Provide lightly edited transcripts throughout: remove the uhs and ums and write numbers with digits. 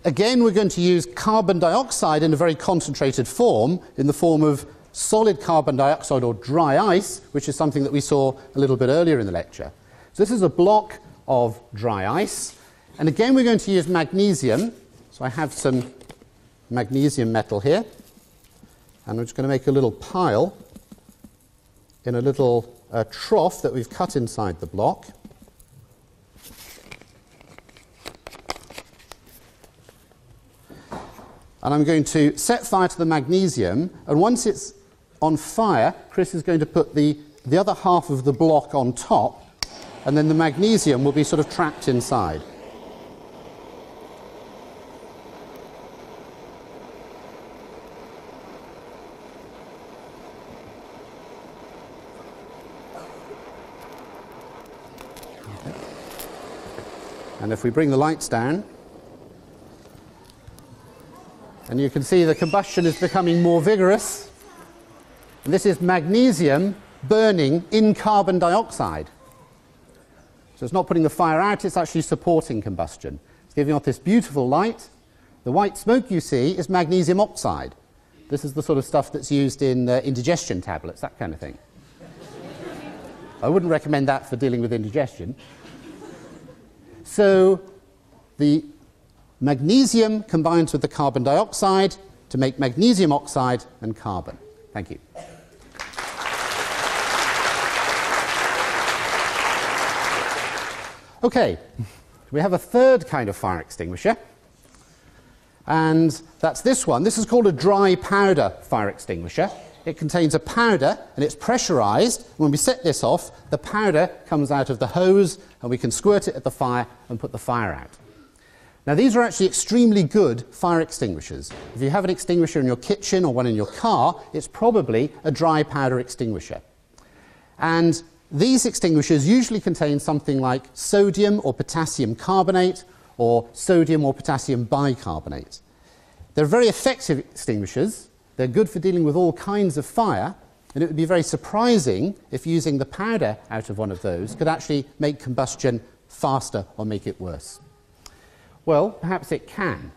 Again, we're going to use carbon dioxide in a very concentrated form, in the form of solid carbon dioxide or dry ice, which is something that we saw a little bit earlier in the lecture. So this is a block of dry ice. And again, we're going to use magnesium. So I have some magnesium metal here. And I'm just going to make a little pile in a little trough that we've cut inside the block. And I'm going to set fire to the magnesium, and once it's on fire, Chris is going to put the other half of the block on top, and then the magnesium will be sort of trapped inside. Okay. And if we bring the lights down, and you can see the combustion is becoming more vigorous. And this is magnesium burning in carbon dioxide. So it's not putting the fire out, it's actually supporting combustion. It's giving off this beautiful light. The white smoke you see is magnesium oxide. This is the sort of stuff that's used in indigestion tablets, that kind of thing. I wouldn't recommend that for dealing with indigestion. So the magnesium combines with the carbon dioxide to make magnesium oxide and carbon. Thank you. Okay, we have a third kind of fire extinguisher, and that's this one. This is called a dry powder fire extinguisher. It contains a powder and it's pressurized. When we set this off, the powder comes out of the hose and we can squirt it at the fire and put the fire out. Now, these are actually extremely good fire extinguishers. If you have an extinguisher in your kitchen or one in your car, it's probably a dry powder extinguisher. And these extinguishers usually contain something like sodium or potassium carbonate or sodium or potassium bicarbonate. They're very effective extinguishers. They're good for dealing with all kinds of fire, and it would be very surprising if using the powder out of one of those could actually make combustion faster or make it worse. Well, perhaps it can.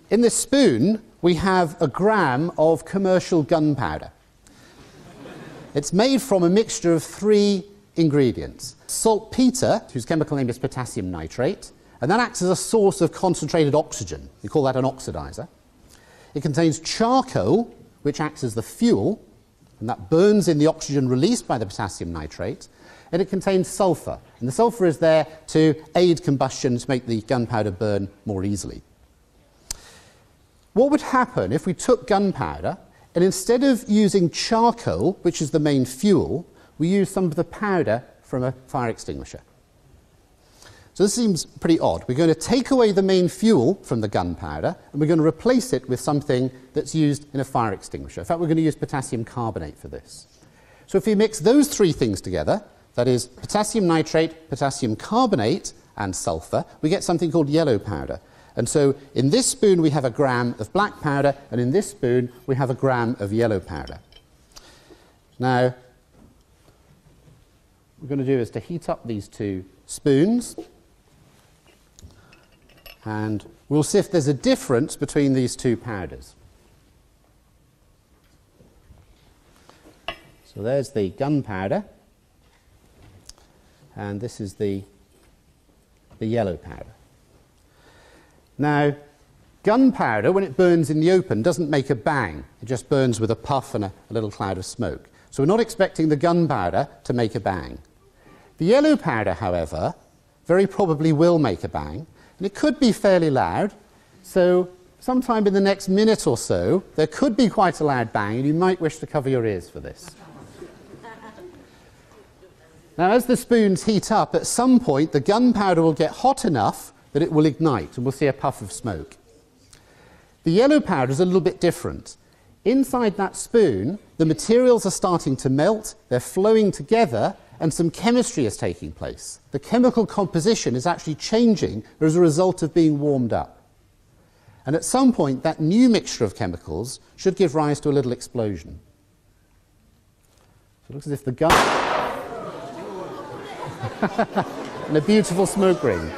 In this spoon, we have a gram of commercial gunpowder. It's made from a mixture of 3 ingredients. Saltpeter, whose chemical name is potassium nitrate, and that acts as a source of concentrated oxygen. We call that an oxidizer. It contains charcoal, which acts as the fuel, and that burns in the oxygen released by the potassium nitrate. And it contains sulfur, and the sulfur is there to aid combustion to make the gunpowder burn more easily. What would happen if we took gunpowder and instead of using charcoal, which is the main fuel, we use some of the powder from a fire extinguisher? So this seems pretty odd. We're going to take away the main fuel from the gunpowder and we're going to replace it with something that's used in a fire extinguisher. In fact, we're going to use potassium carbonate for this. So if we mix those 3 things together, that is potassium nitrate, potassium carbonate and sulfur, we get something called yellow powder. And so in this spoon we have a gram of black powder, and in this spoon we have a gram of yellow powder. Now, what we're going to do is to heat up these 2 spoons, and we'll see if there's a difference between these 2 powders. So there's the gunpowder, and this is the yellow powder. Now, gunpowder, when it burns in the open, doesn't make a bang. It just burns with a puff and a little cloud of smoke. So we're not expecting the gunpowder to make a bang. The yellow powder, however, very probably will make a bang, and it could be fairly loud. So sometime in the next minute or so, there could be quite a loud bang, and you might wish to cover your ears for this. Now, as the spoons heat up, at some point the gunpowder will get hot enough that it will ignite, and we'll see a puff of smoke. The yellow powder is a little bit different. Inside that spoon, the materials are starting to melt, they're flowing together, and some chemistry is taking place. The chemical composition is actually changing as a result of being warmed up. And at some point, that new mixture of chemicals should give rise to a little explosion. So it looks as if the gun... and a beautiful smoke ring.